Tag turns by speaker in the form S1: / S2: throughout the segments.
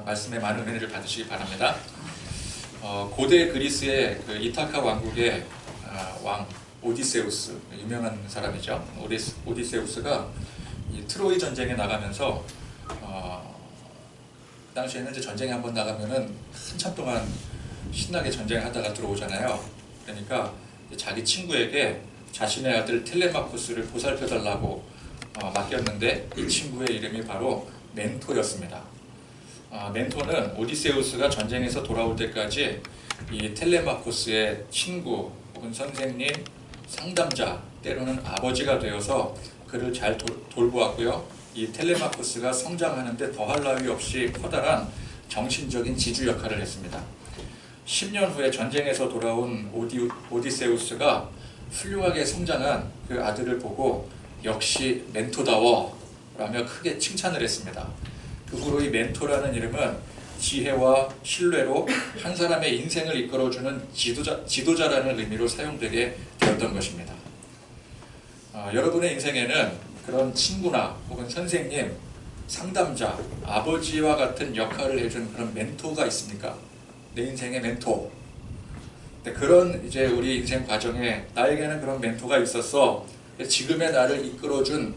S1: 말씀에 많은 은혜를 받으시기 바랍니다. 고대 그리스의 그 이타카 왕국의 왕 오디세우스, 유명한 사람이죠. 오디세우스가 이 트로이 전쟁에 나가면서 그 당시에는 이제 전쟁에 한번 나가면은 한참 동안 신나게 전쟁하다가 들어오잖아요. 그러니까 자기 친구에게 자신의 아들 텔레마쿠스를 보살펴달라고 맡겼는데 이 친구의 이름이 바로 멘토였습니다. 멘토는 오디세우스가 전쟁에서 돌아올 때까지 이 텔레마쿠스의 친구 혹은 선생님, 상담자, 때로는 아버지가 되어서 그를 잘 돌보았고요. 이 텔레마쿠스가 성장하는데 더할 나위 없이 커다란 정신적인 지주 역할을 했습니다. 10년 후에 전쟁에서 돌아온 오디세우스가 훌륭하게 성장한 그 아들을 보고 역시 멘토다워 라며 크게 칭찬을 했습니다. 그 후로 이 멘토라는 이름은 지혜와 신뢰로 한 사람의 인생을 이끌어주는 지도자라는 의미로 사용되게 되었던 것입니다. 여러분의 인생에는 그런 친구나 혹은 선생님, 상담자, 아버지와 같은 역할을 해준 그런 멘토가 있습니까? 내 인생의 멘토. 그런 이제 우리 인생 과정에 나에게는 그런 멘토가 있었어. 지금의 나를 이끌어준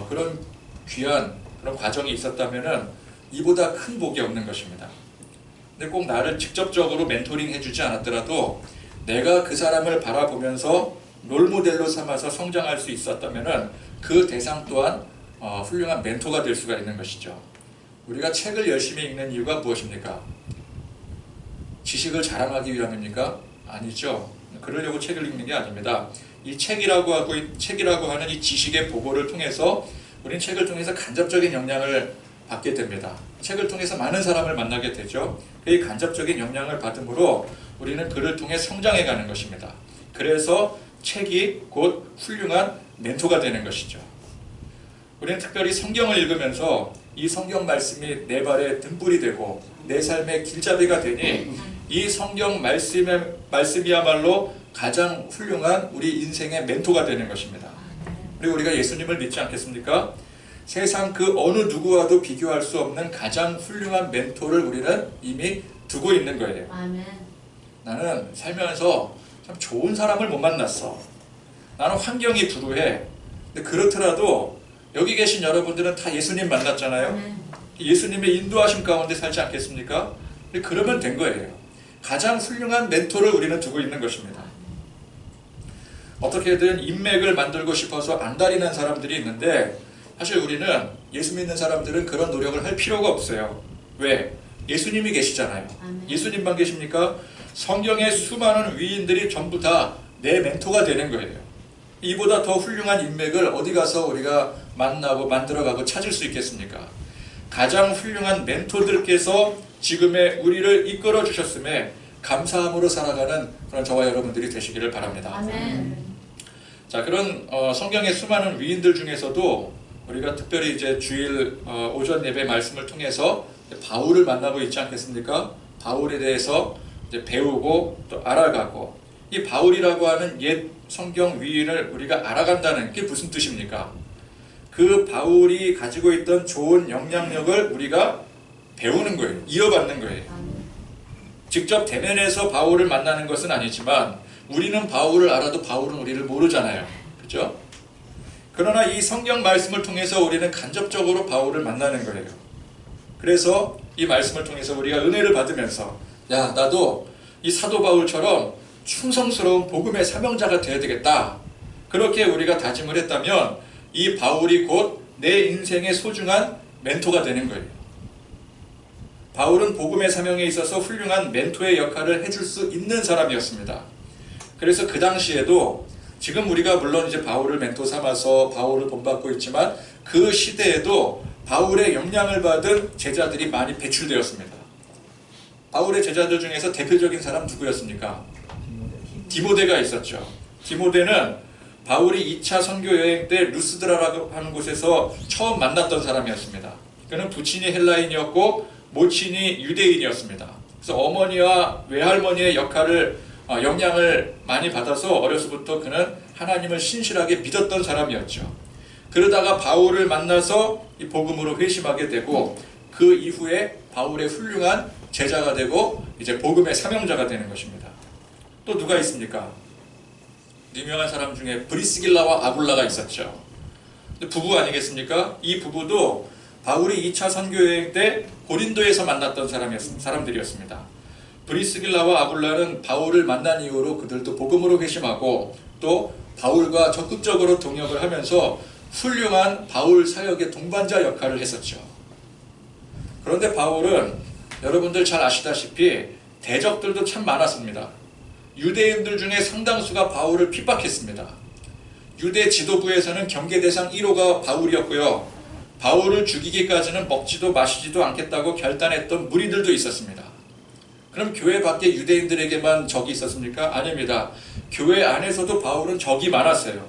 S1: 그런 귀한 그런 과정이 있었다면은 이보다 큰 복이 없는 것입니다. 근데 꼭 나를 직접적으로 멘토링 해주지 않았더라도 내가 그 사람을 바라보면서 롤모델로 삼아서 성장할 수 있었다면은 그 대상 또한 훌륭한 멘토가 될 수가 있는 것이죠. 우리가 책을 열심히 읽는 이유가 무엇입니까? 지식을 자랑하기 위함입니까? 아니죠. 그러려고 책을 읽는 게 아닙니다. 이 책이라고 하는 이 지식의 보고를 통해서 우리는 책을 통해서 간접적인 영향을 받게 됩니다. 책을 통해서 많은 사람을 만나게 되죠. 그 간접적인 영향을 받음으로 우리는 그를 통해 성장해 가는 것입니다. 그래서 책이 곧 훌륭한 멘토가 되는 것이죠. 우리는 특별히 성경을 읽으면서 이 성경 말씀이 내 발에 등불이 되고 내 삶의 길잡이가 되니 이 성경 말씀이야말로 가장 훌륭한 우리 인생의 멘토가 되는 것입니다. 그리고 우리가 예수님을 믿지 않겠습니까? 세상 그 어느 누구와도 비교할 수 없는 가장 훌륭한 멘토를 우리는 이미 두고 있는 거예요.
S2: 아멘.
S1: 나는 살면서 참 좋은 사람을 못 만났어. 나는 환경이 불우해. 근데 그렇더라도 여기 계신 여러분들은 다 예수님 만났잖아요.
S2: 아멘.
S1: 예수님의 인도하심 가운데 살지 않겠습니까? 그러면 된 거예요. 가장 훌륭한 멘토를 우리는 두고 있는 것입니다. 어떻게든 인맥을 만들고 싶어서 안달이 난 사람들이 있는데 사실 우리는 예수 믿는 사람들은 그런 노력을 할 필요가 없어요. 왜? 예수님이 계시잖아요.
S2: 아멘.
S1: 예수님만 계십니까? 성경의 수많은 위인들이 전부 다 내 멘토가 되는 거예요. 이보다 더 훌륭한 인맥을 어디 가서 우리가 만나고 만들어가고 찾을 수 있겠습니까? 가장 훌륭한 멘토들께서 지금의 우리를 이끌어 주셨음에 감사함으로 살아가는 그런 저와 여러분들이 되시기를 바랍니다.
S2: 아멘.
S1: 자, 그런 성경의 수많은 위인들 중에서도 우리가 특별히 이제 주일 오전 예배 말씀을 통해서 바울을 만나고 있지 않겠습니까? 바울에 대해서 이제 배우고 또 알아가고, 이 바울이라고 하는 옛 성경 위인을 우리가 알아간다는 게 무슨 뜻입니까? 그 바울이 가지고 있던 좋은 영향력을 우리가 배우는 거예요. 이어받는 거예요. 직접 대면해서 바울을 만나는 것은 아니지만 우리는 바울을 알아도 바울은 우리를 모르잖아요. 그렇죠? 그러나 이 성경 말씀을 통해서 우리는 간접적으로 바울을 만나는 거예요. 그래서 이 말씀을 통해서 우리가 은혜를 받으면서 야, 나도 이 사도 바울처럼 충성스러운 복음의 사명자가 되어야 되겠다. 그렇게 우리가 다짐을 했다면 이 바울이 곧 내 인생의 소중한 멘토가 되는 거예요. 바울은 복음의 사명에 있어서 훌륭한 멘토의 역할을 해줄 수 있는 사람이었습니다. 그래서 그 당시에도 지금 우리가 물론 이제 바울을 멘토 삼아서 바울을 본받고 있지만 그 시대에도 바울의 영향을 받은 제자들이 많이 배출되었습니다. 바울의 제자들 중에서 대표적인 사람 누구였습니까? 디모데가 있었죠. 디모데는 바울이 2차 선교 여행 때 루스드라라고 하는 곳에서 처음 만났던 사람이었습니다. 그는 부친이 헬라인이었고 모친이 유대인이었습니다. 그래서 어머니와 외할머니의 영향을 많이 받아서 어려서부터 그는 하나님을 신실하게 믿었던 사람이었죠. 그러다가 바울을 만나서 이 복음으로 회심하게 되고 그 이후에 바울의 훌륭한 제자가 되고 이제 복음의 사명자가 되는 것입니다. 또 누가 있습니까? 유명한 사람 중에 브리스길라와 아굴라가 있었죠. 부부 아니겠습니까? 이 부부도 바울이 2차 선교여행 때 고린도에서 만났던 사람들이었습니다. 브리스길라와 아굴라는 바울을 만난 이후로 그들도 복음으로 회심하고 또 바울과 적극적으로 동역을 하면서 훌륭한 바울 사역의 동반자 역할을 했었죠. 그런데 바울은 여러분들 잘 아시다시피 대적들도 참 많았습니다. 유대인들 중에 상당수가 바울을 핍박했습니다. 유대 지도부에서는 경계 대상 1호가 바울이었고요. 바울을 죽이기까지는 먹지도 마시지도 않겠다고 결단했던 무리들도 있었습니다. 그럼 교회 밖에 유대인들에게만 적이 있었습니까? 아닙니다. 교회 안에서도 바울은 적이 많았어요.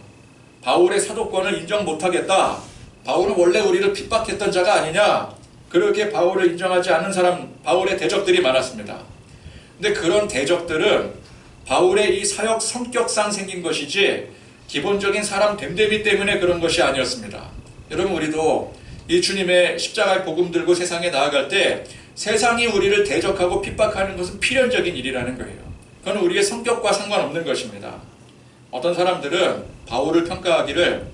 S1: 바울의 사도권을 인정 못하겠다. 바울은 원래 우리를 핍박했던 자가 아니냐. 그렇게 바울을 인정하지 않는 사람, 바울의 대적들이 많았습니다. 근데 그런 대적들은 바울의 이 사역 성격상 생긴 것이지 기본적인 사람 됨됨이 때문에 그런 것이 아니었습니다. 여러분, 우리도 이 주님의 십자가의 복음 들고 세상에 나아갈 때 세상이 우리를 대적하고 핍박하는 것은 필연적인 일이라는 거예요. 그건 우리의 성격과 상관없는 것입니다. 어떤 사람들은 바울을 평가하기를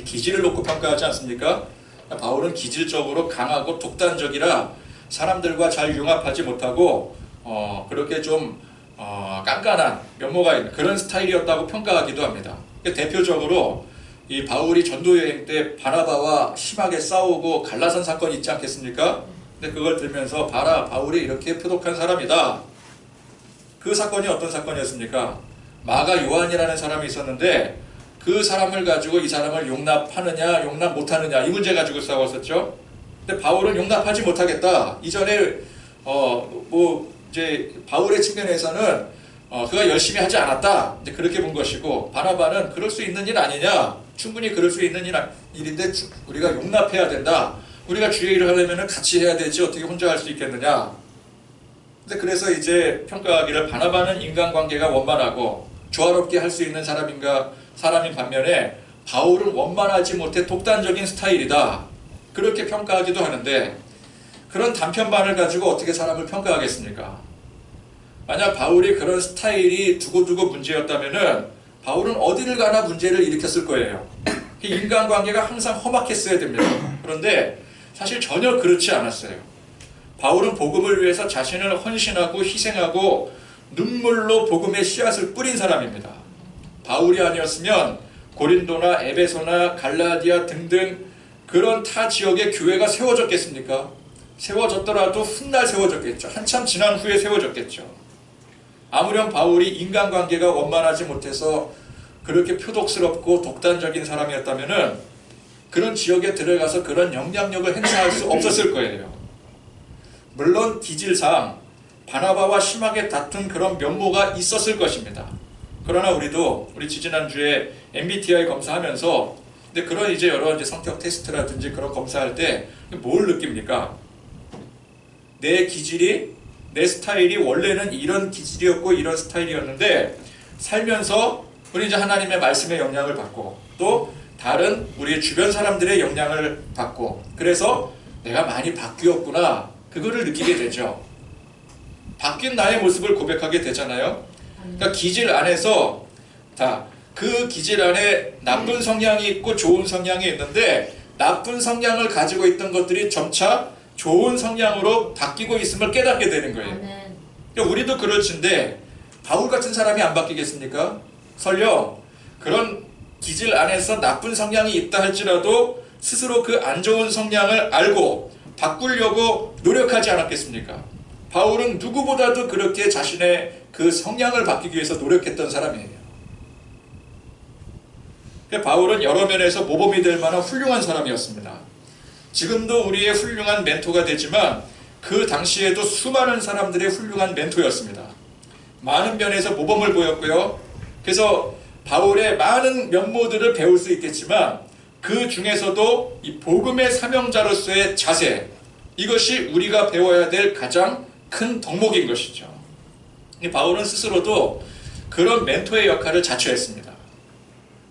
S1: 기질을 놓고 평가하지 않습니까? 바울은 기질적으로 강하고 독단적이라 사람들과 잘 융합하지 못하고 그렇게 좀 깐깐한 면모가 있는 그런 스타일이었다고 평가하기도 합니다. 대표적으로 이 바울이 전도여행 때 바나바와 심하게 싸우고 갈라선 사건이 있지 않겠습니까? 근데 그걸 들면서 봐라, 바울이 이렇게 표독한 사람이다. 그 사건이 어떤 사건이었습니까? 마가 요한이라는 사람이 있었는데 그 사람을 가지고 이 사람을 용납하느냐 용납 못하느냐 이 문제 가지고 싸웠었죠. 근데 바울은 용납하지 못하겠다. 이전에 이제 바울의 측면에서는 그가 열심히 하지 않았다. 이제 그렇게 본 것이고, 바나바는 그럴 수 있는 일 아니냐. 충분히 그럴 수 있는 일인데 우리가 용납해야 된다. 우리가 주의 일을 하려면 같이 해야 되지 어떻게 혼자 할 수 있겠느냐. 근데 그래서 이제 평가하기를 바나바는 인간관계가 원만하고 조화롭게 할 수 있는 사람인 반면에 바울은 원만하지 못해 독단적인 스타일이다. 그렇게 평가하기도 하는데, 그런 단편반을 가지고 어떻게 사람을 평가하겠습니까? 만약 바울이 그런 스타일이 두고두고 문제였다면은 바울은 어디를 가나 문제를 일으켰을 거예요. 인간관계가 항상 험악했어야 됩니다. 그런데 사실 전혀 그렇지 않았어요. 바울은 복음을 위해서 자신을 헌신하고 희생하고 눈물로 복음의 씨앗을 뿌린 사람입니다. 바울이 아니었으면 고린도나 에베소나 갈라디아 등등 그런 타 지역의 교회가 세워졌겠습니까? 세워졌더라도 훗날 세워졌겠죠. 한참 지난 후에 세워졌겠죠. 아무렴 바울이 인간관계가 원만하지 못해서 그렇게 표독스럽고 독단적인 사람이었다면은 그런 지역에 들어가서 그런 영향력을 행사할 수 없었을 거예요. 물론 기질상 바나바와 심하게 다툰 그런 면모가 있었을 것입니다. 그러나 우리 지지난주에 MBTI 검사하면서 근데 그런 이제 여러 이제 성격 테스트라든지 그런 검사할 때 뭘 느낍니까? 내 기질이, 내 스타일이 원래는 이런 기질이었고 이런 스타일이었는데 살면서 우리 이제 하나님의 말씀의 영향을 받고 또 다른 우리 주변 사람들의 영향을 받고 그래서 내가 많이 바뀌었구나 그거를 느끼게 되죠. 바뀐 나의 모습을 고백하게 되잖아요. 그러니까 기질 안에서 그 기질 안에 나쁜 성향이 있고 좋은 성향이 있는데 나쁜 성향을 가지고 있던 것들이 점차 좋은 성향으로 바뀌고 있음을 깨닫게 되는 거예요. 그러니까 우리도 그렇지인데 바울 같은 사람이 안 바뀌겠습니까? 설령 그런 기질 안에서 나쁜 성향이 있다 할지라도 스스로 그 안 좋은 성향을 알고 바꾸려고 노력하지 않았겠습니까? 바울은 누구보다도 그렇게 자신의 그 성향을 바뀌기 위해서 노력했던 사람이에요. 바울은 여러 면에서 모범이 될 만한 훌륭한 사람이었습니다. 지금도 우리의 훌륭한 멘토가 되지만 그 당시에도 수많은 사람들의 훌륭한 멘토였습니다. 많은 면에서 모범을 보였고요. 그래서 바울의 많은 면모들을 배울 수 있겠지만 그 중에서도 이 복음의 사명자로서의 자세, 이것이 우리가 배워야 될 가장 큰 덕목인 것이죠. 이 바울은 스스로도 그런 멘토의 역할을 자처했습니다.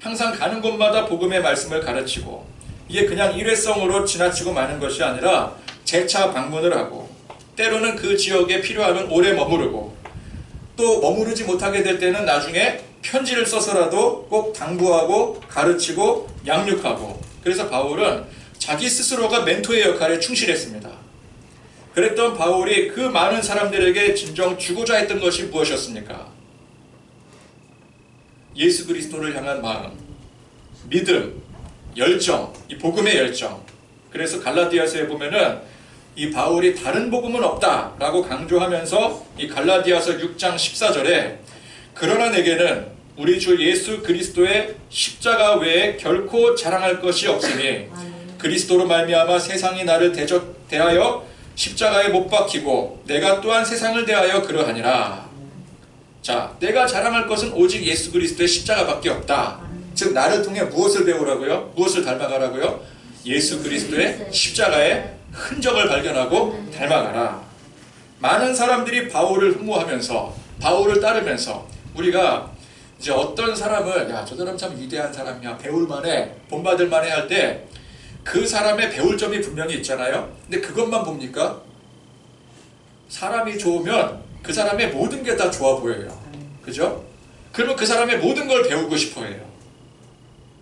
S1: 항상 가는 곳마다 복음의 말씀을 가르치고 이게 그냥 일회성으로 지나치고 마는 것이 아니라 재차 방문을 하고, 때로는 그 지역에 필요하면 오래 머무르고, 또 머무르지 못하게 될 때는 나중에 편지를 써서라도 꼭 당부하고 가르치고 양육하고. 그래서 바울은 자기 스스로가 멘토의 역할에 충실했습니다. 그랬던 바울이 그 많은 사람들에게 진정 주고자 했던 것이 무엇이었습니까? 예수 그리스도를 향한 마음, 믿음, 열정, 이 복음의 열정. 그래서 갈라디아서에 보면은 이 바울이 다른 복음은 없다라고 강조하면서 이 갈라디아서 6장 14절에 그러나 내게는 우리 주 예수 그리스도의 십자가 외에 결코 자랑할 것이 없으니 그리스도로 말미암아 세상이 나를 대하여 십자가에 못 박히고 내가 또한 세상을 대하여 그러하니라. 자, 내가 자랑할 것은 오직 예수 그리스도의 십자가밖에 없다. 즉 나를 통해 무엇을 배우라고요? 무엇을 닮아가라고요? 예수 그리스도의 십자가의 흔적을 발견하고 닮아가라. 많은 사람들이 바울을 흠모하면서 바울을 따르면서 우리가 이제 어떤 사람을 야, 저 사람 참 위대한 사람이야, 배울 만해, 본받을 만해 할 때 그 사람의 배울 점이 분명히 있잖아요. 근데 그것만 봅니까? 사람이 좋으면 그 사람의 모든 게 다 좋아 보여요. 그죠? 그러면 그 사람의 모든 걸 배우고 싶어 해요.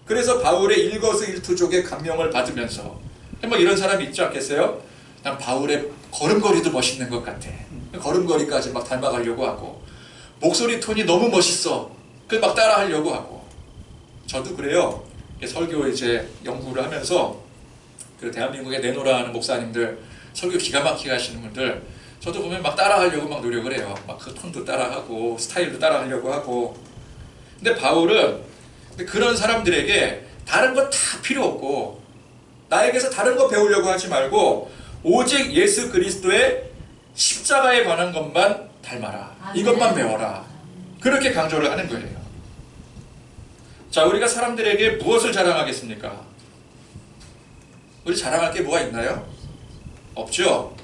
S1: 그래서 바울의 일거수일투족의 감명을 받으면서 뭐 이런 사람이 있지 않겠어요? 난 바울의 걸음걸이도 멋있는 것 같아. 걸음걸이까지 막 닮아가려고 하고, 목소리 톤이 너무 멋있어. 그 막 따라하려고 하고. 저도 그래요. 설교 이제 연구를 하면서 그 대한민국에 내노라 하는 목사님들 설교 기가 막히게 하시는 분들 저도 보면 막 따라하려고 막 노력을 해요. 막 그 톤도 따라하고 스타일도 따라하려고 하고. 근데 바울은 그런 사람들에게 다른 거 다 필요 없고 나에게서 다른 거 배우려고 하지 말고 오직 예수 그리스도의 십자가에 관한 것만 닮아라. 이것만 배워라. 그렇게 강조를 하는 거예요. 자, 우리가 사람들에게 무엇을 자랑하겠습니까? 우리 자랑할 게 뭐가 있나요? 없죠.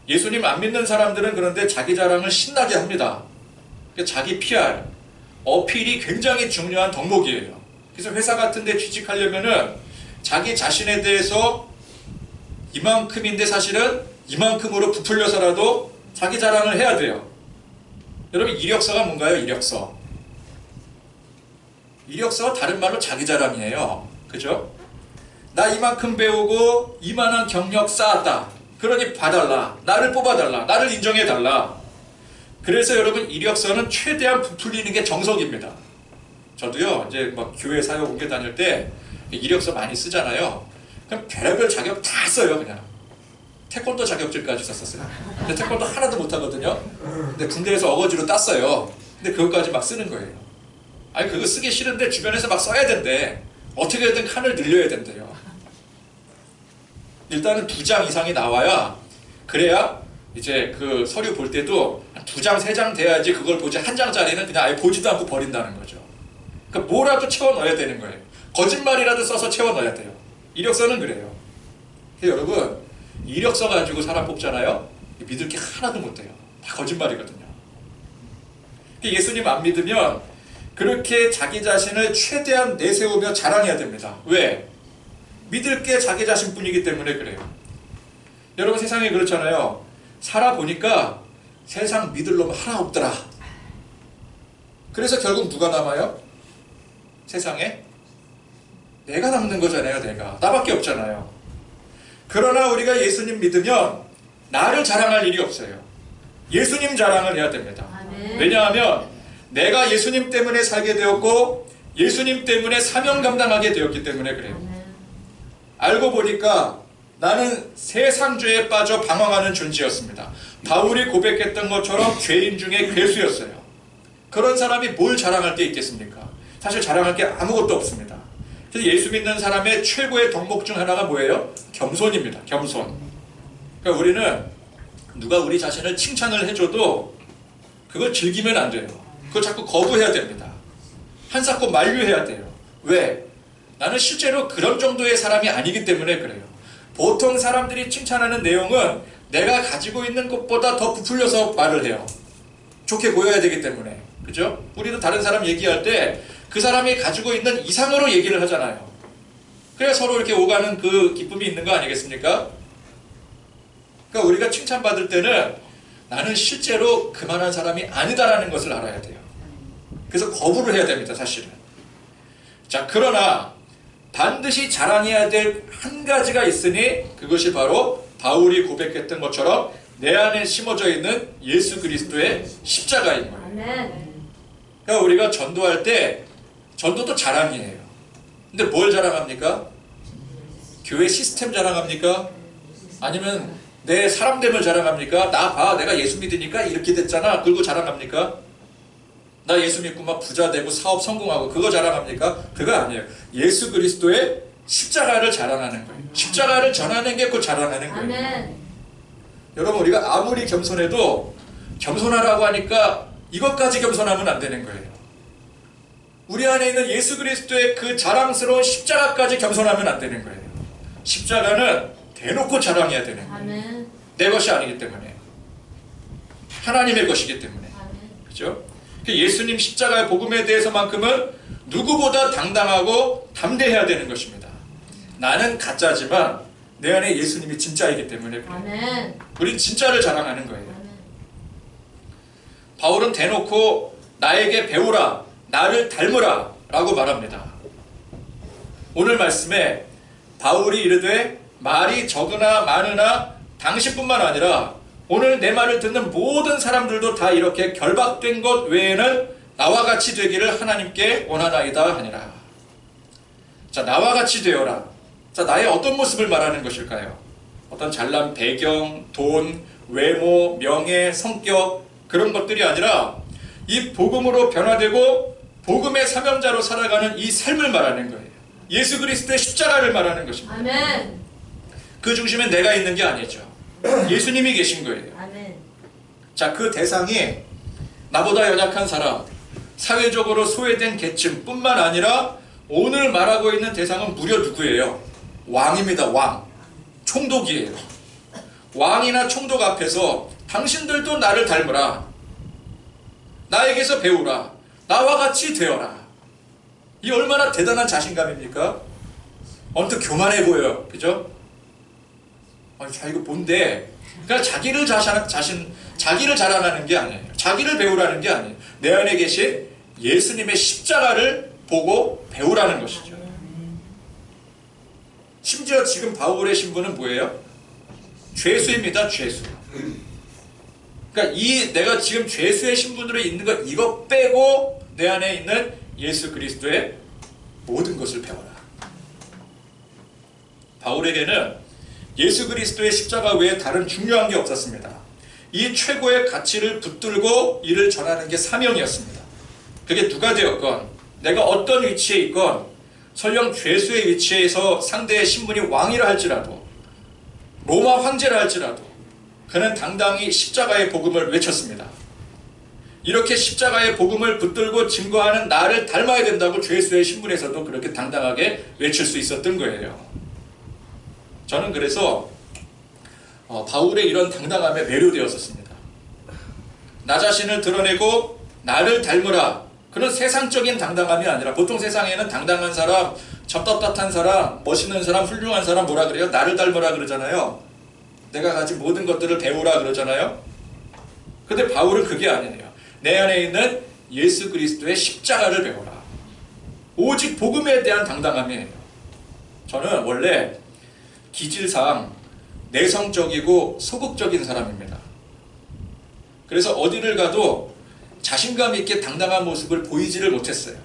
S1: 예수님 안 믿는 사람들은 그런데 자기 자랑을 신나게 합니다. 자기 PR, 어필이 굉장히 중요한 덕목이에요. 그래서 회사 같은 데 취직하려면은 자기 자신에 대해서 이만큼인데 사실은 이만큼으로 부풀려서라도 자기 자랑을 해야 돼요. 여러분, 이력서가 뭔가요? 이력서. 이력서가 다른 말로 자기 자랑이에요. 그죠? 나 이만큼 배우고 이만한 경력 쌓았다. 그러니 봐달라. 나를 뽑아달라. 나를 인정해달라. 그래서 여러분, 이력서는 최대한 부풀리는 게 정석입니다. 저도요, 이제 막 교회 사역 옮겨 다닐 때 이력서 많이 쓰잖아요. 그럼 별의별 자격 다 써요, 그냥. 태권도 자격증까지 썼었어요. 근데 태권도 하나도 못하거든요. 근데 군대에서 어거지로 땄어요. 근데 그것까지 막 쓰는 거예요. 아니, 그거 쓰기 싫은데 주변에서 막 써야 된대. 어떻게든 칸을 늘려야 된대요. 일단은 2장 이상이 나와야, 그래야 이제 그 서류 볼 때도 2장, 3장 돼야지 그걸 보지, 1장짜리는 그냥 아예 보지도 않고 버린다는 거죠. 그러니까 뭐라도 채워 넣어야 되는 거예요. 거짓말이라도 써서 채워 넣어야 돼요. 이력서는 그래요. 여러분, 이력서 가지고 사람 뽑잖아요. 믿을 게 하나도 못 돼요. 다 거짓말이거든요. 예수님 안 믿으면 그렇게 자기 자신을 최대한 내세우며 자랑해야 됩니다. 왜? 믿을 게 자기 자신뿐이기 때문에 그래요. 여러분, 세상에 그렇잖아요. 살아보니까 세상 믿을 놈 하나 없더라. 그래서 결국 누가 남아요? 세상에? 내가 남는 거잖아요. 내가. 나밖에 없잖아요. 그러나 우리가 예수님 믿으면 나를 자랑할 일이 없어요. 예수님 자랑을 해야 됩니다. 왜냐하면 내가 예수님 때문에 살게 되었고 예수님 때문에 사명 감당하게 되었기 때문에 그래요. 알고 보니까 나는 세상 죄에 빠져 방황하는 존재였습니다. 바울이 고백했던 것처럼 죄인 중에 괴수였어요. 그런 사람이 뭘 자랑할 게 있겠습니까? 사실 자랑할 게 아무것도 없습니다. 그래서 예수 믿는 사람의 최고의 덕목 중 하나가 뭐예요? 겸손입니다. 겸손. 그러니까 우리는 누가 우리 자신을 칭찬을 해줘도 그걸 즐기면 안 돼요. 그걸 자꾸 거부해야 됩니다. 한사코 만류해야 돼요. 왜? 나는 실제로 그런 정도의 사람이 아니기 때문에 그래요. 보통 사람들이 칭찬하는 내용은 내가 가지고 있는 것보다 더 부풀려서 말을 해요. 좋게 보여야 되기 때문에. 그죠? 우리도 다른 사람 얘기할 때 그 사람이 가지고 있는 이상으로 얘기를 하잖아요. 그래야 서로 이렇게 오가는 그 기쁨이 있는 거 아니겠습니까? 그러니까 우리가 칭찬받을 때는 나는 실제로 그만한 사람이 아니다라는 것을 알아야 돼요. 그래서 거부를 해야 됩니다, 사실은. 자, 그러나 반드시 자랑해야 될 한 가지가 있으니 그것이 바로 바울이 고백했던 것처럼 내 안에 심어져 있는 예수 그리스도의 십자가인 거예요. 그러니까 우리가 전도할 때 전도도 자랑이에요. 근데 뭘 자랑합니까? 교회 시스템 자랑합니까? 아니면 내 사람됨을 자랑합니까? 나 봐, 내가 예수 믿으니까 이렇게 됐잖아. 그리고 자랑합니까? 나 예수 믿고 막 부자 되고 사업 성공하고 그거 자랑합니까? 그거 아니에요. 예수 그리스도의 십자가를 자랑하는 거예요. 십자가를 전하는 게 그 자랑하는 거예요.
S2: 아멘.
S1: 여러분, 우리가 아무리 겸손해도 겸손하라고 하니까 이것까지 겸손하면 안 되는 거예요. 우리 안에 있는 예수 그리스도의 그 자랑스러운 십자가까지 겸손하면 안 되는 거예요. 십자가는 대놓고 자랑해야 되는 거예요.
S2: 아멘.
S1: 내 것이 아니기 때문에, 하나님의 것이기 때문에.
S2: 아멘.
S1: 그렇죠? 예수님 십자가의 복음에 대해서만큼은 누구보다 당당하고 담대해야 되는 것입니다. 나는 가짜지만 내 안에 예수님이 진짜이기 때문에 그래요.
S2: 아멘.
S1: 우린 진짜를 자랑하는 거예요.
S2: 아멘.
S1: 바울은 대놓고 나에게 배우라, 나를 닮으라 라고 말합니다. 오늘 말씀에 바울이 이르되 말이 적으나 많으나 당신뿐만 아니라 오늘 내 말을 듣는 모든 사람들도 다 이렇게 결박된 것 외에는 나와 같이 되기를 하나님께 원하나이다 하니라. 자, 나와 같이 되어라. 자, 나의 어떤 모습을 말하는 것일까요? 어떤 잘난 배경, 돈, 외모, 명예, 성격 그런 것들이 아니라 이 복음으로 변화되고 복음의 사명자로 살아가는 이 삶을 말하는 거예요. 예수 그리스도의 십자가를 말하는 것입니다.
S2: 아멘.
S1: 그 중심에 내가 있는 게 아니죠. 예수님이 계신 거예요.
S2: 아멘.
S1: 자, 그 대상이 나보다 연약한 사람, 사회적으로 소외된 계층 뿐만 아니라 오늘 말하고 있는 대상은 무려 누구예요? 왕입니다. 왕. 총독이에요. 왕이나 총독 앞에서 당신들도 나를 닮으라. 나에게서 배우라. 나와 같이 되어라. 이 얼마나 대단한 자신감입니까? 언뜻 교만해 보여요. 그죠? 아니, 자, 이거 뭔데? 그러니까 자기를 자기를 자랑하는 게 아니에요. 자기를 배우라는 게 아니에요. 내 안에 계신 예수님의 십자가를 보고 배우라는 것이죠. 심지어 지금 바울의 신분은 뭐예요? 죄수입니다. 죄수. 그러니까 내가 지금 죄수의 신분으로 있는 것 이거 빼고 내 안에 있는 예수 그리스도의 모든 것을 배워라. 바울에게는 예수 그리스도의 십자가 외에 다른 중요한 게 없었습니다. 이 최고의 가치를 붙들고 이를 전하는 게 사명이었습니다. 그게 누가 되었건 내가 어떤 위치에 있건 설령 죄수의 위치에서 상대의 신분이 왕이라 할지라도 로마 황제라 할지라도 그는 당당히 십자가의 복음을 외쳤습니다. 이렇게 십자가의 복음을 붙들고 증거하는 나를 닮아야 된다고 죄수의 신분에서도 그렇게 당당하게 외칠 수 있었던 거예요. 저는 그래서 바울의 이런 당당함에 매료되었었습니다. 나 자신을 드러내고 나를 닮으라. 그런 세상적인 당당함이 아니라 보통 세상에는 당당한 사람, 접답답한 사람, 멋있는 사람, 훌륭한 사람 뭐라 그래요? 나를 닮으라 그러잖아요. 내가 가진 모든 것들을 배우라 그러잖아요. 근데 바울은 그게 아니에요. 내 안에 있는 예수 그리스도의 십자가를 배워라. 오직 복음에 대한 당당함이에요. 저는 원래 기질상 내성적이고 소극적인 사람입니다. 그래서 어디를 가도 자신감 있게 당당한 모습을 보이지를 못했어요.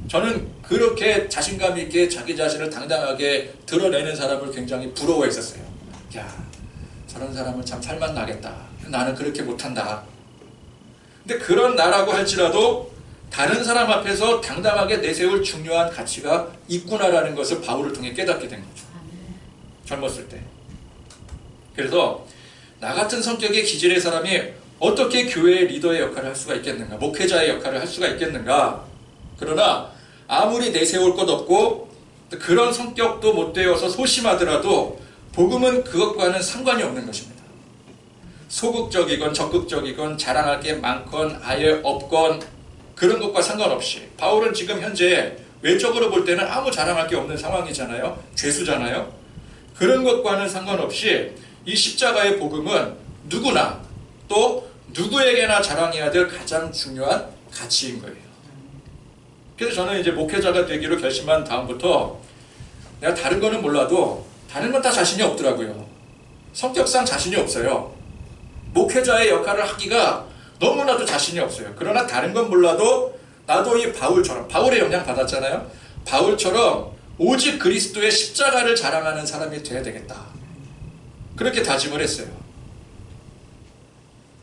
S1: 저는 그렇게 자신감 있게 자기 자신을 당당하게 드러내는 사람을 굉장히 부러워했었어요. 야, 저런 사람은 참 살맛 나겠다. 나는 그렇게 못한다. 근데 그런 나라고 할지라도 다른 사람 앞에서 당당하게 내세울 중요한 가치가 있구나라는 것을 바울을 통해 깨닫게 된 거죠. 젊었을 때. 그래서 나 같은 성격의 기질의 사람이 어떻게 교회의 리더의 역할을 할 수가 있겠는가, 목회자의 역할을 할 수가 있겠는가. 그러나 아무리 내세울 것 없고 그런 성격도 못 되어서 소심하더라도 복음은 그것과는 상관이 없는 것입니다. 소극적이건 적극적이건 자랑할 게 많건 아예 없건 그런 것과 상관없이 바울은 지금 현재 외적으로 볼 때는 아무 자랑할 게 없는 상황이잖아요. 죄수잖아요. 그런 것과는 상관없이 이 십자가의 복음은 누구나 또 누구에게나 자랑해야 될 가장 중요한 가치인 거예요. 그래서 저는 이제 목회자가 되기로 결심한 다음부터 내가 다른 거는 몰라도 다른 건 다 자신이 없더라고요. 성격상 자신이 없어요. 목회자의 역할을 하기가 너무나도 자신이 없어요. 그러나 다른 건 몰라도 나도 이 바울처럼, 바울의 영향 받았잖아요. 바울처럼 오직 그리스도의 십자가를 자랑하는 사람이 돼야 되겠다. 그렇게 다짐을 했어요.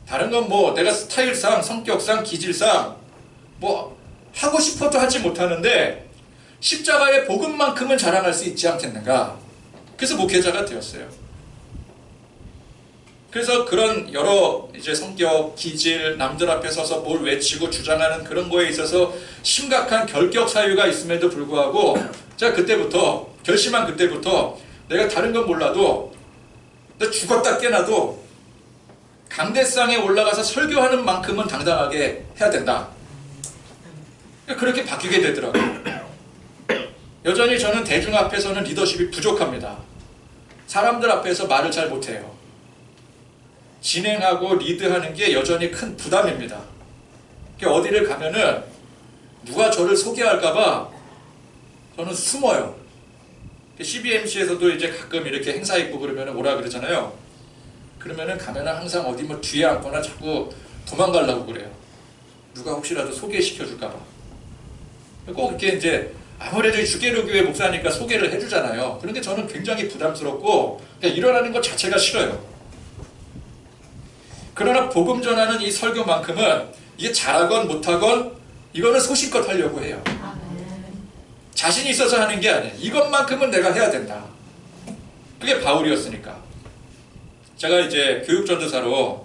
S1: 다른 건 뭐 내가 스타일상, 성격상, 기질상 뭐 하고 싶어도 하지 못하는데 십자가의 복음만큼은 자랑할 수 있지 않겠는가. 그래서 목회자가 되었어요. 그래서 그런 여러 이제 성격, 기질, 남들 앞에 서서 뭘 외치고 주장하는 그런 거에 있어서 심각한 결격 사유가 있음에도 불구하고 제가 그때부터 결심한 그때부터 내가 다른 건 몰라도 나 죽었다 깨나도 강대상에 올라가서 설교하는 만큼은 당당하게 해야 된다. 그렇게 바뀌게 되더라고요. 여전히 저는 대중 앞에서는 리더십이 부족합니다. 사람들 앞에서 말을 잘 못해요. 진행하고 리드하는 게 여전히 큰 부담입니다. 어디를 가면은 누가 저를 소개할까봐 저는 숨어요. CBMC에서도 이제 가끔 이렇게 행사 있고 그러면 오라 그러잖아요. 그러면은 가면은 항상 어디 뭐 뒤에 앉거나 자꾸 도망가려고 그래요. 누가 혹시라도 소개시켜 줄까봐. 꼭 이렇게 이제 아무래도 주계로교회 목사니까 소개를 해주잖아요. 그런데 저는 굉장히 부담스럽고 그냥 일어나는 것 자체가 싫어요. 그러나 복음 전하는 이 설교만큼은 이게 잘하건 못하건 이거는 소신껏 하려고 해요. 자신이 있어서 하는 게 아니에요. 이것만큼은 내가 해야 된다. 그게 바울이었으니까. 제가 이제 교육전도사로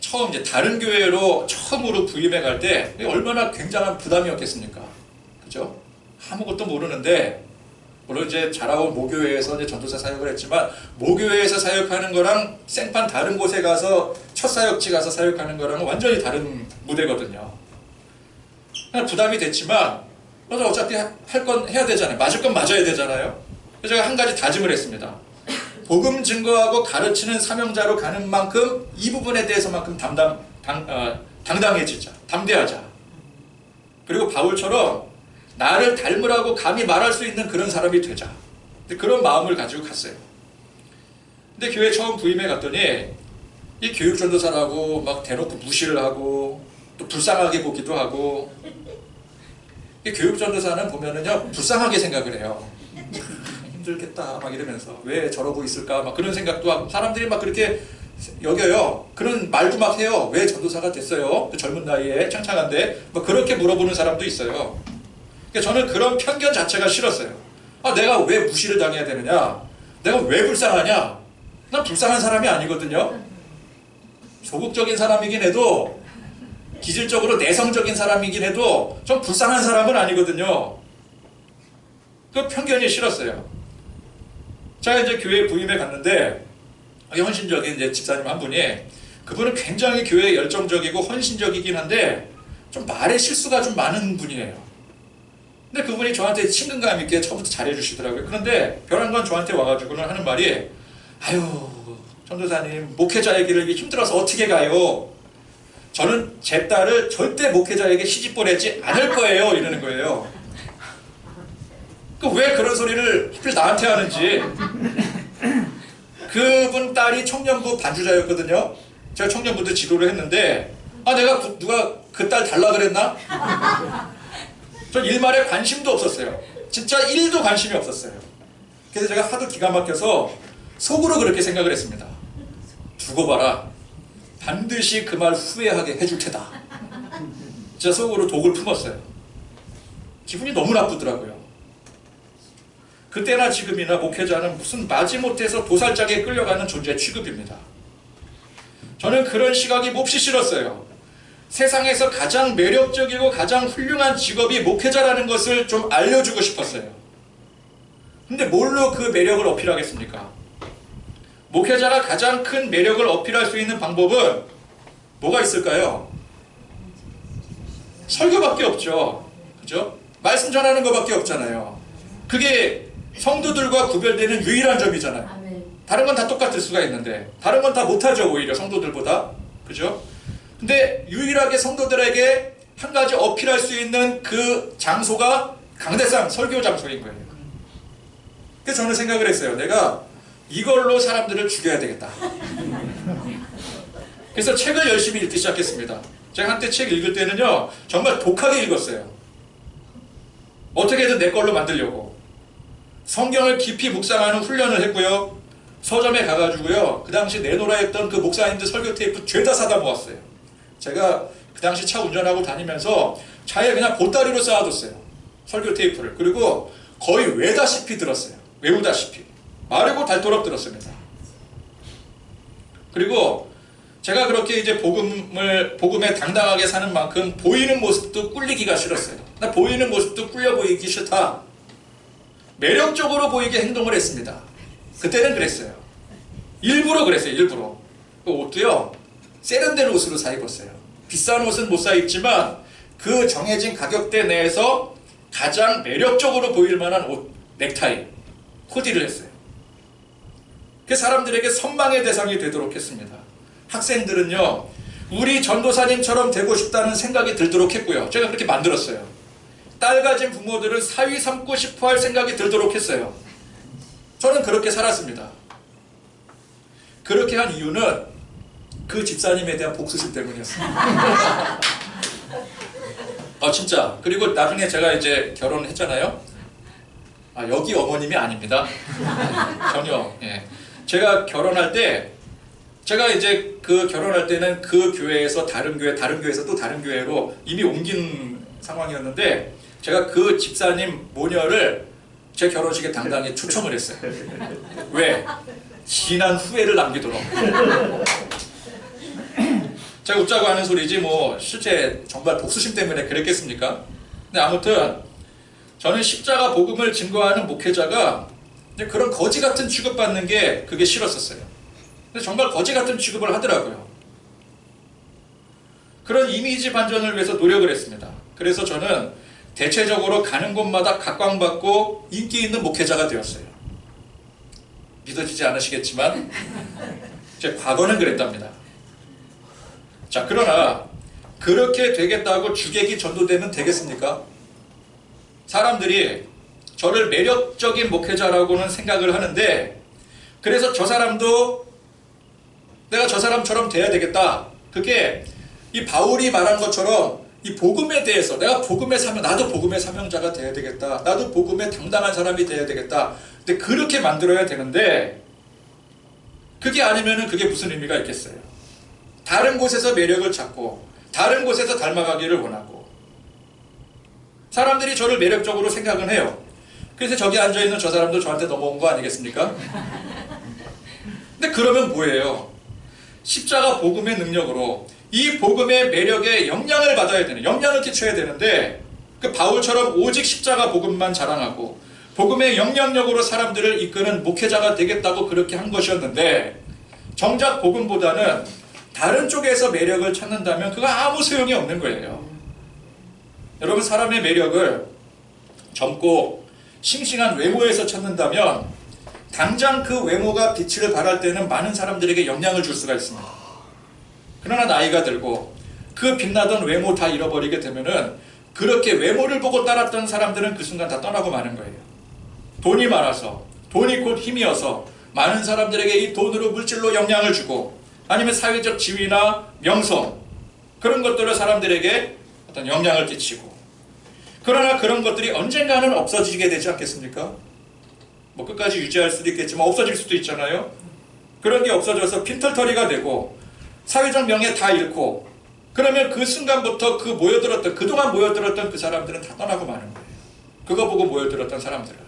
S1: 처음 이제 다른 교회로 처음으로 부임해 갈 때 얼마나 굉장한 부담이었겠습니까? 그죠? 아무것도 모르는데 물론 이제 자라온 모교회에서 이제 전도사 사역을 했지만 모교회에서 사역하는 거랑 생판 다른 곳에 가서 첫 사역지 가서 사역하는 거랑은 완전히 다른 무대거든요. 부담이 됐지만 어차피 할 건 해야 되잖아요. 맞을 건 맞아야 되잖아요. 그래서 제가 한 가지 다짐을 했습니다. 복음 증거하고 가르치는 사명자로 가는 만큼 이 부분에 대해서만큼 당당해지자. 담대하자. 그리고 바울처럼 나를 닮으라고 감히 말할 수 있는 그런 사람이 되자. 그런 마음을 가지고 갔어요. 근데 교회 처음 부임해 갔더니 이 교육전도사라고 막 대놓고 무시를 하고 또 불쌍하게 보기도 하고 이 교육전도사는 보면은요 불쌍하게 생각을 해요. 힘들겠다 막 이러면서 왜 저러고 있을까 막 그런 생각도 하고 사람들이 막 그렇게 여겨요. 그런 말도 막 해요. 왜 전도사가 됐어요? 그 젊은 나이에 창창한데 뭐 그렇게 물어보는 사람도 있어요. 저는 그런 편견 자체가 싫었어요. 내가 왜 무시를 당해야 되느냐? 내가 왜 불쌍하냐? 난 불쌍한 사람이 아니거든요. 소극적인 사람이긴 해도 기질적으로 내성적인 사람이긴 해도 좀 불쌍한 사람은 아니거든요. 그 편견이 싫었어요. 제가 이제 교회에 부임해 갔는데 헌신적인 이제 집사님 한 분이 그분은 굉장히 교회에 열정적이고 헌신적이긴 한데 좀 말에 실수가 좀 많은 분이에요. 근데 그분이 저한테 친근감 있게 처음부터 잘해주시더라고요. 그런데 별한 건 저한테 와가지고는 하는 말이 아유 전도사님 목회자의 길을 힘들어서 어떻게 가요? 저는 제 딸을 절대 목회자에게 시집 보내지 않을 거예요 이러는 거예요. 왜 그런 소리를 하필 나한테 하는지. 그분 딸이 청년부 반주자였거든요. 제가 청년부도 지도를 했는데 내가 누가 그 딸 달라 그랬나? 전 일말에 관심도 없었어요. 진짜 1도 관심이 없었어요. 그래서 제가 하도 기가 막혀서 속으로 그렇게 생각을 했습니다. 두고 봐라. 반드시 그 말 후회하게 해줄 테다. 진짜 속으로 독을 품었어요. 기분이 너무 나쁘더라고요. 그때나 지금이나 목회자는 무슨 마지못해서 도살장에 끌려가는 존재 취급입니다. 저는 그런 시각이 몹시 싫었어요. 세상에서 가장 매력적이고 가장 훌륭한 직업이 목회자라는 것을 좀 알려주고 싶었어요. 근데 뭘로 그 매력을 어필하겠습니까? 목회자가 가장 큰 매력을 어필할 수 있는 방법은 뭐가 있을까요? 설교밖에 없죠. 그죠? 말씀 전하는 것밖에 없잖아요. 그게 성도들과 구별되는 유일한 점이잖아요. 다른 건 다 똑같을 수가 있는데 다른 건 다 못하죠. 오히려 성도들보다. 그죠? 근데 유일하게 성도들에게 한 가지 어필할 수 있는 그 장소가 강대상 설교 장소인 거예요. 그래서 저는 생각을 했어요. 내가 이걸로 사람들을 죽여야 되겠다. 그래서 책을 열심히 읽기 시작했습니다. 제가 한때 책 읽을 때는요 정말 독하게 읽었어요. 어떻게든 내 걸로 만들려고. 성경을 깊이 묵상하는 훈련을 했고요. 서점에 가가지고요 그 당시 내놓으라 했던 그 목사님들 설교 테이프 죄다 사다 모았어요. 제가 그 당시 차 운전하고 다니면서 차에 그냥 보따리로 쌓아뒀어요. 설교 테이프를. 그리고 거의 외다시피 들었어요. 외우다시피. 마르고 닳도록 들었습니다. 그리고 제가 그렇게 이제 복음에 당당하게 사는 만큼 보이는 모습도 꿀리기가 싫었어요. 나 보이는 모습도 꿀려 보이기 싫다. 매력적으로 보이게 행동을 했습니다. 그때는 그랬어요. 일부러 그랬어요. 일부러. 그 옷도요 세련된 옷으로 사 입었어요. 비싼 옷은 못 사 입지만 그 정해진 가격대 내에서 가장 매력적으로 보일 만한 옷, 넥타이, 코디를 했어요. 그 사람들에게 선망의 대상이 되도록 했습니다. 학생들은요 우리 전도사님처럼 되고 싶다는 생각이 들도록 했고요. 제가 그렇게 만들었어요. 딸 가진 부모들은 사위 삼고 싶어 할 생각이 들도록 했어요. 저는 그렇게 살았습니다. 그렇게 한 이유는 그 집사님에 대한 복수심 때문이었습니다. 진짜. 그리고 나중에 제가 이제 결혼을 했잖아요. 여기 어머님이 아닙니다. 전혀. 예. 제가 결혼할 때 제가 이제 그 결혼할 때는 그 교회에서 다른 교회에서 또 다른 교회로 이미 옮긴 상황이었는데 제가 그 집사님 모녀를 제 결혼식에 당당히 초청을 했어요. 왜? 진한 후회를 남기도록. 제가 웃자고 하는 소리지 뭐 실제 정말 복수심 때문에 그랬겠습니까? 근데 아무튼 저는 십자가 복음을 증거하는 목회자가 그런 거지 같은 취급받는 게 그게 싫었었어요. 근데 정말 거지 같은 취급을 하더라고요. 그런 이미지 반전을 위해서 노력을 했습니다. 그래서 저는 대체적으로 가는 곳마다 각광받고 인기 있는 목회자가 되었어요. 믿어지지 않으시겠지만 제 과거는 그랬답니다. 자, 그러나 그렇게 되겠다고 주객이 전도되면 되겠습니까? 사람들이 저를 매력적인 목회자라고는 생각을 하는데 그래서 저 사람도 내가 저 사람처럼 돼야 되겠다. 그게 이 바울이 말한 것처럼 이 복음에 대해서 내가 나도 복음의 사명자가 돼야 되겠다. 나도 복음에 당당한 사람이 돼야 되겠다. 근데 그렇게 만들어야 되는데 그게 아니면은 그게 무슨 의미가 있겠어요? 다른 곳에서 매력을 찾고 다른 곳에서 닮아가기를 원하고 사람들이 저를 매력적으로 생각은 해요. 그래서 저기 앉아있는 저 사람도 저한테 넘어온 거 아니겠습니까? 근데 그러면 뭐예요? 십자가 복음의 능력으로 이 복음의 매력에 영향을 받아야 되는, 영향을 끼쳐야 되는데 그 바울처럼 오직 십자가 복음만 자랑하고 복음의 영향력으로 사람들을 이끄는 목회자가 되겠다고 그렇게 한 것이었는데 정작 복음보다는 다른 쪽에서 매력을 찾는다면 그거 아무 소용이 없는 거예요. 여러분, 사람의 매력을 젊고 싱싱한 외모에서 찾는다면 당장 그 외모가 빛을 발할 때는 많은 사람들에게 영향을 줄 수가 있습니다. 그러나 나이가 들고 그 빛나던 외모 다 잃어버리게 되면은 그렇게 외모를 보고 따랐던 사람들은 그 순간 다 떠나고 마는 거예요. 돈이 많아서, 돈이 곧 힘이어서 많은 사람들에게 이 돈으로 물질로 영향을 주고 아니면 사회적 지위나 명성 그런 것들을 사람들에게 어떤 영향을 끼치고 그러나 그런 것들이 언젠가는 없어지게 되지 않겠습니까? 뭐 끝까지 유지할 수도 있겠지만 없어질 수도 있잖아요. 그런 게 없어져서 핀털터리가 되고 사회적 명예 다 잃고 그러면 그 순간부터 그동안 모여들었던 그 사람들은 다 떠나고 마는 거예요. 그거 보고 모여들었던 사람들은.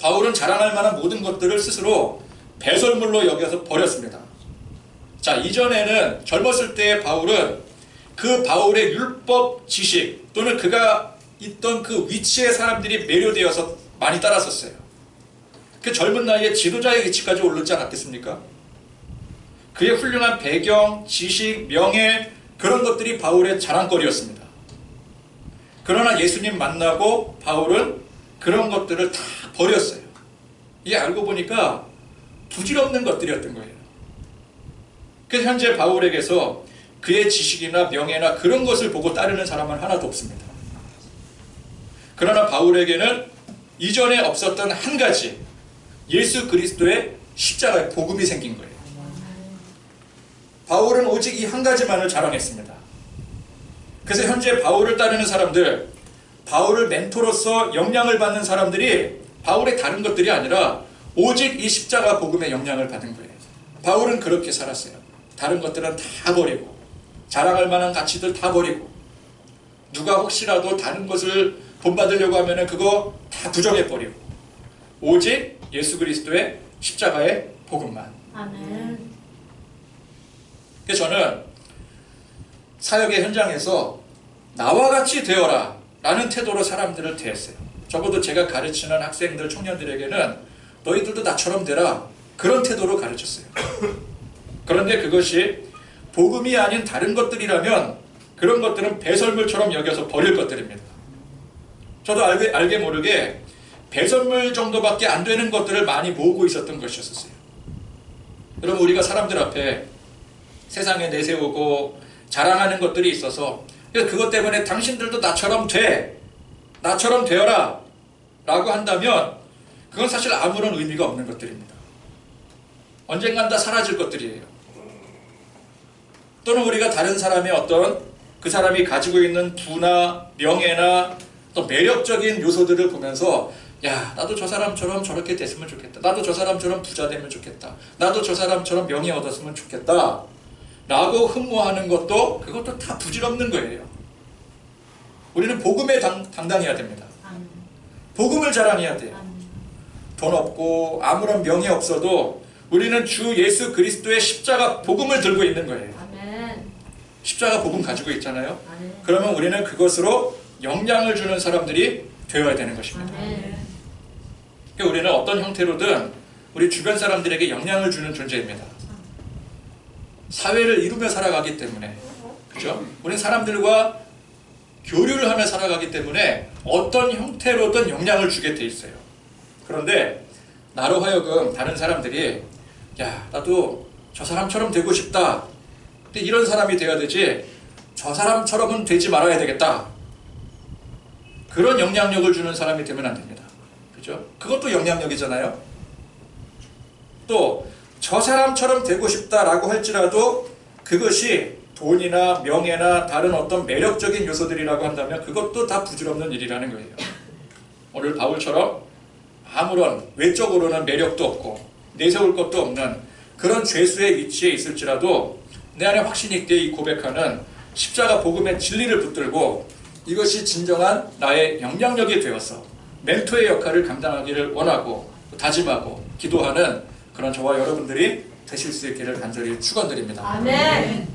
S1: 바울은 자랑할 만한 모든 것들을 스스로 배설물로 여겨서 버렸습니다. 자, 이전에는 젊었을 때의 바울은 그 바울의 율법 지식 또는 그가 있던 그 위치에 사람들이 매료되어서 많이 따랐었어요. 그 젊은 나이에 지도자의 위치까지 오르지 않았겠습니까? 그의 훌륭한 배경, 지식, 명예 그런 것들이 바울의 자랑거리였습니다. 그러나 예수님 만나고 바울은 그런 것들을 다 버렸어요. 이게 알고 보니까 부질없는 것들이었던 거예요. 그래서 현재 바울에게서 그의 지식이나 명예나 그런 것을 보고 따르는 사람은 하나도 없습니다. 그러나 바울에게는 이전에 없었던 한 가지, 예수 그리스도의 십자가의 복음이 생긴 거예요. 바울은 오직 이 한 가지만을 자랑했습니다. 그래서 현재 바울을 따르는 사람들, 바울을 멘토로서 영향을 받는 사람들이 바울의 다른 것들이 아니라 오직 이 십자가 복음의 영향을 받은 거예요. 바울은 그렇게 살았어요. 다른 것들은 다 버리고, 자랑할 만한 가치들 다 버리고, 누가 혹시라도 다른 것을 본받으려고 하면 그거 다 부정해버리고, 오직 예수 그리스도의 십자가의 복음만.
S2: 아멘.
S1: 그래서 저는 사역의 현장에서 나와 같이 되어라 라는 태도로 사람들을 대했어요. 적어도 제가 가르치는 학생들, 청년들에게는 너희들도 나처럼 되라, 그런 태도로 가르쳤어요. 그런데 그것이 복음이 아닌 다른 것들이라면 그런 것들은 배설물처럼 여겨서 버릴 것들입니다. 저도 알게 모르게 배설물 정도밖에 안 되는 것들을 많이 모으고 있었던 것이었어요. 여러분, 우리가 사람들 앞에 세상에 내세우고 자랑하는 것들이 있어서, 그것 때문에 당신들도 나처럼 돼, 나처럼 되어라 라고 한다면 그건 사실 아무런 의미가 없는 것들입니다. 언젠간 다 사라질 것들이에요. 또는 우리가 다른 사람의 어떤 그 사람이 가지고 있는 부나 명예나 또 매력적인 요소들을 보면서, 야, 나도 저 사람처럼 저렇게 됐으면 좋겠다, 나도 저 사람처럼 부자 되면 좋겠다, 나도 저 사람처럼 명예 얻었으면 좋겠다 라고 흠모하는 것도, 그것도 다 부질없는 거예요. 우리는 복음에 당당해야 됩니다. 복음을 자랑해야 돼요. 돈 없고 아무런 명예 없어도 우리는 주 예수 그리스도의 십자가 복음을 들고 있는 거예요. 십자가 복음 가지고 있잖아요. 그러면 우리는 그것으로 영향을 주는 사람들이 되어야 되는 것입니다. 그러니까 우리는 어떤 형태로든 우리 주변 사람들에게 영향을 주는 존재입니다. 사회를 이루며 살아가기 때문에, 그죠? 우리는 사람들과 교류를 하며 살아가기 때문에 어떤 형태로든 영향을 주게 돼 있어요. 그런데 나로 하여금 다른 사람들이, 야, 나도 저 사람처럼 되고 싶다, 근데 이런 사람이 돼야 되지 저 사람처럼은 되지 말아야 되겠다, 그런 영향력을 주는 사람이 되면 안 됩니다. 그죠? 그것도 영향력이잖아요. 또 저 사람처럼 되고 싶다라고 할지라도 그것이 돈이나 명예나 다른 어떤 매력적인 요소들이라고 한다면 그것도 다 부질없는 일이라는 거예요. 오늘 바울처럼 아무런 외적으로는 매력도 없고 내세울 것도 없는 그런 죄수의 위치에 있을지라도 내 안에 확신이 있게 이 고백하는 십자가 복음의 진리를 붙들고 이것이 진정한 나의 영향력이 되어서 멘토의 역할을 감당하기를 원하고 다짐하고 기도하는 그런 저와 여러분들이 되실 수 있기를 간절히 축원드립니다.
S2: 아멘.